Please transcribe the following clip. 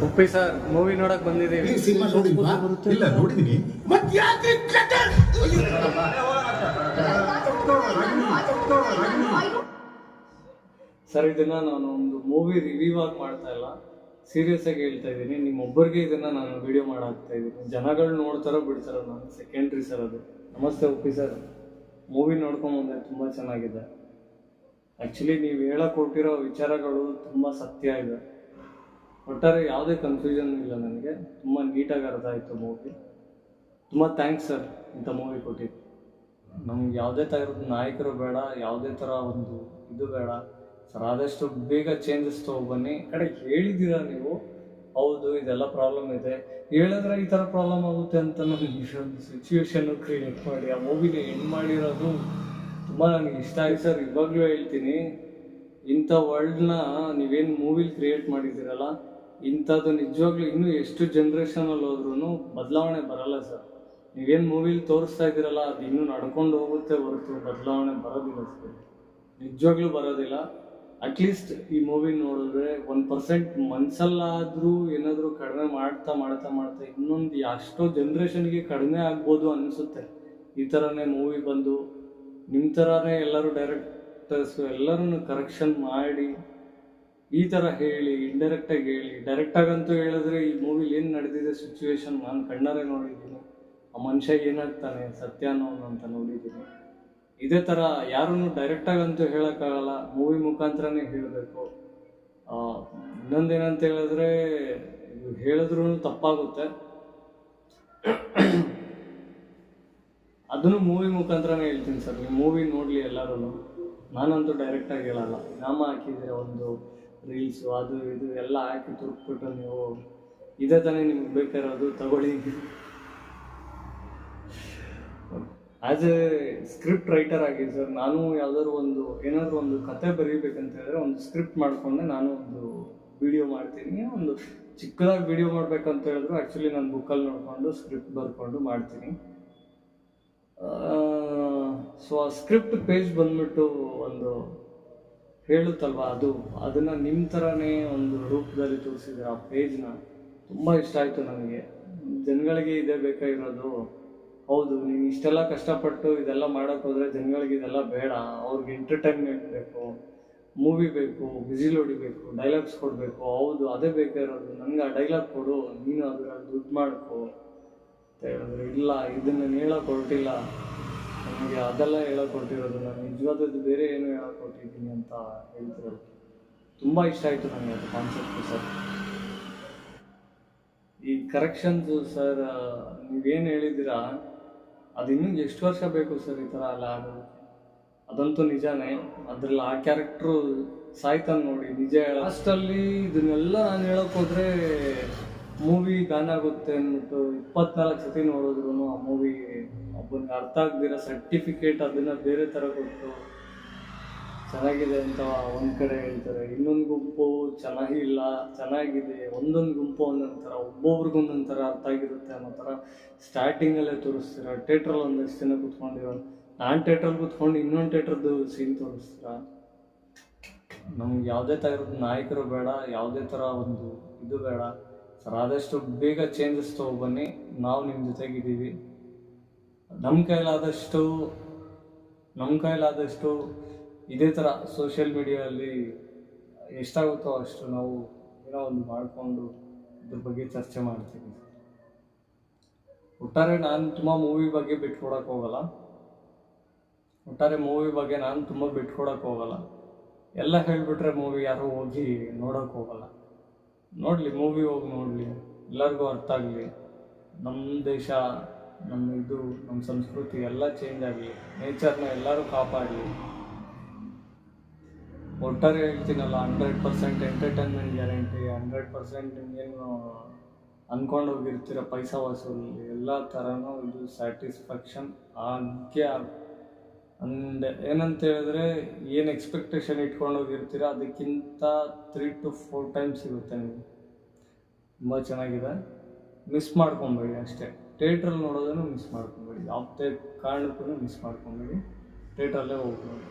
Uppi sir movie ನೋಡಕ್ ಬಂದಿದ್ದೀವಿ. Cinema ನೋಡಿಲ್ವಾ? ಇಲ್ಲ ನೋಡಿದೀನಿ. ಸರ್ ಇದನ್ನ ನಾನು ಒಂದು ಮೂವಿ ರಿವ್ಯೂ ಆಗಿ ಮಾಡ್ತಾ ಇಲ್ಲ, ಸೀರಿಯಸ್ ಆಗಿ ಹೇಳ್ತಾ ಇದ್ದೀನಿ. ನಿಮ್ಮೊಬ್ಬರಿಗೆ ಇದನ್ನ ನಾನು ವಿಡಿಯೋ ಮಾಡಾಕ್ತಾ ಇದ್ದೀನಿ. ಜನಗಳು ನೋಡ್ತಾರೋ ಬಿಡ್ತಾರೋ ನಾನು ಸೆಕೆಂಡ್ರಿ ಸರ್ ಅದು. ನಮಸ್ತೆ ಉಪ್ಪಿ ಸರ್, ಮೂವಿ ನೋಡ್ಕೊಂಬಂದೆ, ತುಂಬ ಚೆನ್ನಾಗಿದೆ. ಆ್ಯಕ್ಚುಲಿ ನೀವು ಹೇಳಕ್ ಕೊಟ್ಟಿರೋ ವಿಚಾರಗಳು ತುಂಬ ಸತ್ಯ ಇದೆ. ಒಟ್ಟಾರೆ ಯಾವುದೇ ಕನ್ಫ್ಯೂಷನ್ ಇಲ್ಲ ನನಗೆ. ತುಂಬ ನೀಟಾಗಿ ಅರ್ಥ ಆಯಿತು ಮೂವಿ. ತುಂಬ ಥ್ಯಾಂಕ್ಸ್ ಸರ್ ಇಂಥ ಮೂವಿ ಕೊಟ್ಟಿದ್ದು. ನಮ್ಗೆ ಯಾವುದೇ ಥರದ ನಾಯಕರು ಬೇಡ, ಯಾವುದೇ ಥರ ಒಂದು ಇದು ಬೇಡ ಸರ್. ಆದಷ್ಟು ಬೇಗ ಚೇಂಜಸ್ ತೊಗೊಬನ್ನಿ. ಕಡೆ ಹೇಳಿದ್ದೀರಾ ನೀವು, ಹೌದು ಇದೆಲ್ಲ ಪ್ರಾಬ್ಲಮ್ ಇದೆ, ಹೇಳಿದ್ರೆ ಈ ಥರ ಪ್ರಾಬ್ಲಮ್ ಆಗುತ್ತೆ ಅಂತ ನನಗೆ ಸಿಚುವೇಶನ್ನು ಕ್ರಿಯೇಟ್ ಮಾಡಿ ಆ ಮೂವಿನ ಎಂಡ್ ಮಾಡಿರೋದು ತುಂಬ ನನಗೆ ಇಷ್ಟ ಆಯ್ತು ಸರ್. ಇವಾಗಲೂ ಹೇಳ್ತೀನಿ, ಇಂಥ ವರ್ಲ್ಡ್ನ ನೀವೇನು ಮೂವಿಲಿ ಕ್ರಿಯೇಟ್ ಮಾಡಿದ್ದೀರಲ್ಲ, ಇಂಥದ್ದು ನಿಜವಾಗ್ಲೂ ಇನ್ನೂ ಎಷ್ಟು ಜನ್ರೇಷನಲ್ಲಿ ಹೋದ್ರೂ ಬದಲಾವಣೆ ಬರಲ್ಲ ಸರ್. ನೀವೇನು ಮೂವಿಲಿ ತೋರಿಸ್ತಾ ಇದ್ದೀರಲ್ಲ, ಅದು ಇನ್ನೂ ನಡ್ಕೊಂಡು ಹೋಗುತ್ತೆ ಹೊರತು ಬದಲಾವಣೆ ಬರೋದಿಲ್ಲ ಸರ್, ನಿಜವಾಗ್ಲೂ ಬರೋದಿಲ್ಲ. ಅಟ್ಲೀಸ್ಟ್ ಈ ಮೂವಿ ನೋಡಿದ್ರೆ 1% ಮನಸ್ಸಲ್ಲಾದರೂ ಏನಾದರೂ ಕಡಿಮೆ ಮಾಡ್ತಾ ಮಾಡ್ತಾ ಮಾಡ್ತಾ ಇನ್ನೊಂದು ಎಷ್ಟೋ ಜನ್ರೇಷನ್ಗೆ ಕಡಿಮೆ ಆಗ್ಬೋದು ಅನಿಸುತ್ತೆ. ಈ ಥರನೇ ಮೂವಿ ಬಂದು ನಿಮ್ಮ ಥರನೇ ಎಲ್ಲರೂ ಡೈರೆಕ್ಟರ್ಸು ಎಲ್ಲರೂ ಕರೆಕ್ಷನ್ ಮಾಡಿ ಈ ಥರ ಹೇಳಿ, ಇಂಡೈರೆಕ್ಟಾಗಿ ಹೇಳಿ, ಡೈರೆಕ್ಟಾಗಂತೂ ಹೇಳಿದ್ರೆ ಈ ಮೂವಿಲಿ ಏನು ನಡೆದಿದೆ ಸಿಚುವೇಶನ್ ನಾನು ಕಣ್ಣಾರೆ ನೋಡಿದ್ದೀನಿ. ಆ ಮನುಷ್ಯ ಏನಾಗ್ತಾನೆ ಸತ್ಯ ಅನ್ನೋನು ಅಂತ ನೋಡಿದ್ದೀನಿ. ಇದೇ ಥರ ಯಾರನ್ನು ಡೈರೆಕ್ಟಾಗಂತೂ ಹೇಳೋಕ್ಕಾಗಲ್ಲ, ಮೂವಿ ಮುಖಾಂತರನೇ ಹೇಳಬೇಕು. ಇನ್ನೊಂದೇನಂತ ಹೇಳಿದ್ರೆ, ಹೇಳಿದ್ರೂ ತಪ್ಪಾಗುತ್ತೆ, ಅದನ್ನು ಮೂವಿ ಮುಖಾಂತರನೇ ಹೇಳ್ತೀನಿ ಸರ್. ನೀವು ಮೂವಿ ನೋಡಲಿ ಎಲ್ಲರೂ. ನಾನಂತೂ ಡೈರೆಕ್ಟಾಗಿ ಹೇಳಲ್ಲ. ನಾಮ ಹಾಕಿದ್ದೀರ ಒಂದು ರೀಲ್ಸು ಅದು ಇದು ಎಲ್ಲ ಹಾಕಿ ತುರುಕ್ಬಿಟ್ಟು ನೀವು ಇದೇ ತಾನೇ ನಿಮ್ಗೆ ಬೇಕಾಗಿರೋದು ತಗೊಳ್ಳಿ. ಆ್ಯಸ್ ಎ ಸ್ಕ್ರಿಪ್ಟ್ ರೈಟರ್ ಆಗಿ ಸರ್, ನಾನು ಯಾವ್ದಾದ್ರು ಏನಾದರೂ ಒಂದು ಕತೆ ಬರೀಬೇಕಂತ ಹೇಳಿದ್ರೆ ಒಂದು ಸ್ಕ್ರಿಪ್ಟ್ ಮಾಡಿಕೊಂಡೆ ನಾನು ಒಂದು ವಿಡಿಯೋ ಮಾಡ್ತೀನಿ. ಒಂದು ಚಿಕ್ಕದಾಗಿ ವಿಡಿಯೋ ಮಾಡಬೇಕಂತ ಹೇಳಿದ್ರು ಆ್ಯಕ್ಚುಲಿ ನಾನು ಬುಕ್ಕಲ್ಲಿ ನೋಡಿಕೊಂಡು ಸ್ಕ್ರಿಪ್ಟ್ ಬರ್ಕೊಂಡು ಮಾಡ್ತೀನಿ. ಸೊ ಆ ಸ್ಕ್ರಿಪ್ಟ್ ಪೇಜ್ ಬಂದ್ಬಿಟ್ಟು ಒಂದು ಹೇಳುತ್ತಲ್ವ, ಅದನ್ನು ನಿಮ್ಮ ಥರನೇ ಒಂದು ರೂಪದಲ್ಲಿ ತೋರಿಸಿದ್ರೆ ಆ ಪೇಜ್ನ ತುಂಬ ಇಷ್ಟ ಆಯಿತು ನನಗೆ. ಜನಗಳಿಗೆ ಇದೇ ಬೇಕಾಗಿರೋದು. ಹೌದು, ನೀನು ಇಷ್ಟೆಲ್ಲ ಕಷ್ಟಪಟ್ಟು ಇದೆಲ್ಲ ಮಾಡೋಕ್ಕೆ ಹೋದರೆ ಜನಗಳಿಗೆ ಇದೆಲ್ಲ ಬೇಡ, ಅವ್ರಿಗೆ ಎಂಟರ್ಟೈನ್ಮೆಂಟ್ ಬೇಕು, ಮೂವಿ ಬೇಕು, ವಿಸಿಲ್ ಹೊಡಿಬೇಕು, ಡೈಲಾಗ್ಸ್ ಕೊಡಬೇಕು. ಹೌದು, ಅದೇ ಬೇಕಾಗಿರೋದು. ನನಗೆ ಆ ಡೈಲಾಗ್ ಕೊಡು, ನೀನು ಅದ್ರಲ್ಲಿ ದುಡ್ಡು ಮಾಡ್ಕೊ ಅಂತ ಹೇಳಿದ್ರೆ, ಇಲ್ಲ ಇದನ್ನು ಹೇಳೋಕೆ ಹೊರಟಿಲ್ಲ, ನನಗೆ ಅದೆಲ್ಲ ಹೇಳೋಕೆ ಹೊರಟಿರೋದು, ನಾನು ನಿಜವಾದದ್ದು ಬೇರೆ ಏನು ಹೇಳೋಕೆ ಹೊರಟಿದ್ದೀನಿ ಅಂತ ಹೇಳ್ತಿರೋದು. ತುಂಬ ಇಷ್ಟ ಆಯಿತು ನನಗೆ ಅದು ಕಾನ್ಸೆಪ್ಟು ಸರ್. ಈ ಕರೆಕ್ಷನ್ಸು ಸರ್, ನೀವೇನು ಹೇಳಿದ್ದೀರಾ ಅದು ಇನ್ನೂ ಎಷ್ಟು ವರ್ಷ ಬೇಕು ಸರ್ ಈ ಥರ ಎಲ್ಲ ಆಗೋದು? ಅದಂತೂ ನಿಜಾನೇ. ಅದರಲ್ಲಿ ಆ ಕ್ಯಾರೆಕ್ಟ್ರು ಸಾಯ್ತಾನೆ ನೋಡಿ, ನಿಜ ಲಾಸ್ಟಲ್ಲಿ ಇದನ್ನೆಲ್ಲ ನಾನು ಹೇಳೋಕೆ ಹೋದರೆ ಮೂವಿ ಬ್ಯಾನ್ ಆಗುತ್ತೆ ಅಂದ್ಬಿಟ್ಟು 24 ಸತಿ ನೋಡಿದ್ರು ಆ ಮೂವಿ ಒಬ್ಬನಿಗೆ ಅರ್ಥ ಆಗದಿರೋ ಸರ್ಟಿಫಿಕೇಟ್ ಅದನ್ನು ಬೇರೆ ಥರ ಕೊಟ್ಟು ಚೆನ್ನಾಗಿದೆ ಅಂತ ಒಂದು ಕಡೆ ಹೇಳ್ತಾರೆ, ಇನ್ನೊಂದು ಗುಂಪು ಚೆನ್ನಾಗಿಲ್ಲ ಚೆನ್ನಾಗಿದೆ, ಒಂದೊಂದು ಗುಂಪು ಒಂದೊಂದು ಥರ, ಒಬ್ಬೊಬ್ರಿಗೂ ಒಂದೊಂದು ಥರ ಅರ್ಥ ಆಗಿರುತ್ತೆ ಅನ್ನೋ ಥರ ಸ್ಟಾರ್ಟಿಂಗಲ್ಲೇ ತೋರಿಸ್ತೀರ. ಥಿಯೇಟ್ರಲ್ಲಿ ಒಂದಷ್ಟು ಜನ ಕೂತ್ಕೊಂಡಿರೋ, ನಾನು ಥಿಯೇಟ್ರಲ್ಲಿ ಕೂತ್ಕೊಂಡು ಇನ್ನೊಂದು ಥಿಯೇಟ್ರದ್ದು ಸೀನ್ ತೋರಿಸ್ತೀರ. ನಮ್ಗೆ ಯಾವುದೇ ಥರದ ನಾಯಕರು ಬೇಡ, ಯಾವುದೇ ಥರ ಒಂದು ಇದು ಬೇಡ ಸರ್. ಆದಷ್ಟು ಬೇಗ ಚೇಂಜಸ್ ತೊಗೊಬನ್ನಿ, ನಾವು ನಿಮ್ಮ ಜೊತೆಗಿದ್ದೀವಿ. ನಮ್ಮ ಕೈಲಾದಷ್ಟು ಇದೇ ಥರ ಸೋಷಿಯಲ್ ಮೀಡಿಯಲ್ಲಿ ಎಷ್ಟಾಗುತ್ತೋ ಅಷ್ಟು ನಾವು ಏನೋ ಒಂದು ಮಾಡಿಕೊಂಡು ಇದ್ರ ಬಗ್ಗೆ ಚರ್ಚೆ ಮಾಡ್ತೀವಿ. ಒಟ್ಟಾರೆ ನಾನು ತುಂಬ ಮೂವಿ ಬಗ್ಗೆ ಬಿಟ್ಕೊಡೋಕೆ ಹೋಗಲ್ಲ. ಎಲ್ಲ ಹೇಳಿಬಿಟ್ರೆ ಮೂವಿ ಯಾರೂ ಹೋಗಿ ನೋಡೋಕೆ ಹೋಗಲ್ಲ. ನೋಡಲಿ, ಮೂವಿ ಹೋಗಿ ನೋಡಲಿ, ಎಲ್ಲರಿಗೂ ಅರ್ಥ ಆಗಲಿ. ನಮ್ಮ ದೇಶ, ನಮ್ಮ ಸಂಸ್ಕೃತಿ ಎಲ್ಲ ಚೇಂಜ್ ಆಗಲಿ, ನೇಚರ್ನ ಎಲ್ಲರೂ ಕಾಪಾಡಲಿ. ಒಟ್ಟಾರೆ ಹೇಳ್ತೀನಲ್ಲ, 100% ಎಂಟರ್ಟೈನ್ಮೆಂಟ್ ಗ್ಯಾರಂಟಿ, 100% ನಿಮಗೇನು ಅಂದ್ಕೊಂಡು ಹೋಗಿರ್ತೀರ ಪೈಸಾ ವಸೂಲಿ, ಎಲ್ಲ ಥರನೂ ಇದು ಸ್ಯಾಟಿಸ್ಫ್ಯಾಕ್ಷನ್ ಆಗೇ ಅಂಡ್ ಏನಂತ ಹೇಳಿದ್ರೆ, ಏನು ಎಕ್ಸ್ಪೆಕ್ಟೇಷನ್ ಇಟ್ಕೊಂಡು ಹೋಗಿರ್ತೀರ ಅದಕ್ಕಿಂತ 3 to 4 ಟೈಮ್ಸ್ ಸಿಗುತ್ತೆ ನಿಮಗೆ. ತುಂಬ ಚೆನ್ನಾಗಿದೆ, ಮಿಸ್ ಮಾಡ್ಕೊಬೇಡಿ ಅಷ್ಟೇ. ಥಿಯೇಟ್ರಲ್ಲಿ ನೋಡೋದನ್ನು ಮಿಸ್ ಮಾಡ್ಕೊಬೇಡಿ, ಯಾವುದೇ ಕಾರಣಕ್ಕೂ ಮಿಸ್ ಮಾಡ್ಕೊಬೇಡಿ. ಥಿಯೇಟ್ರಲ್ಲೇ ಹೋಗ್ಬೋದು.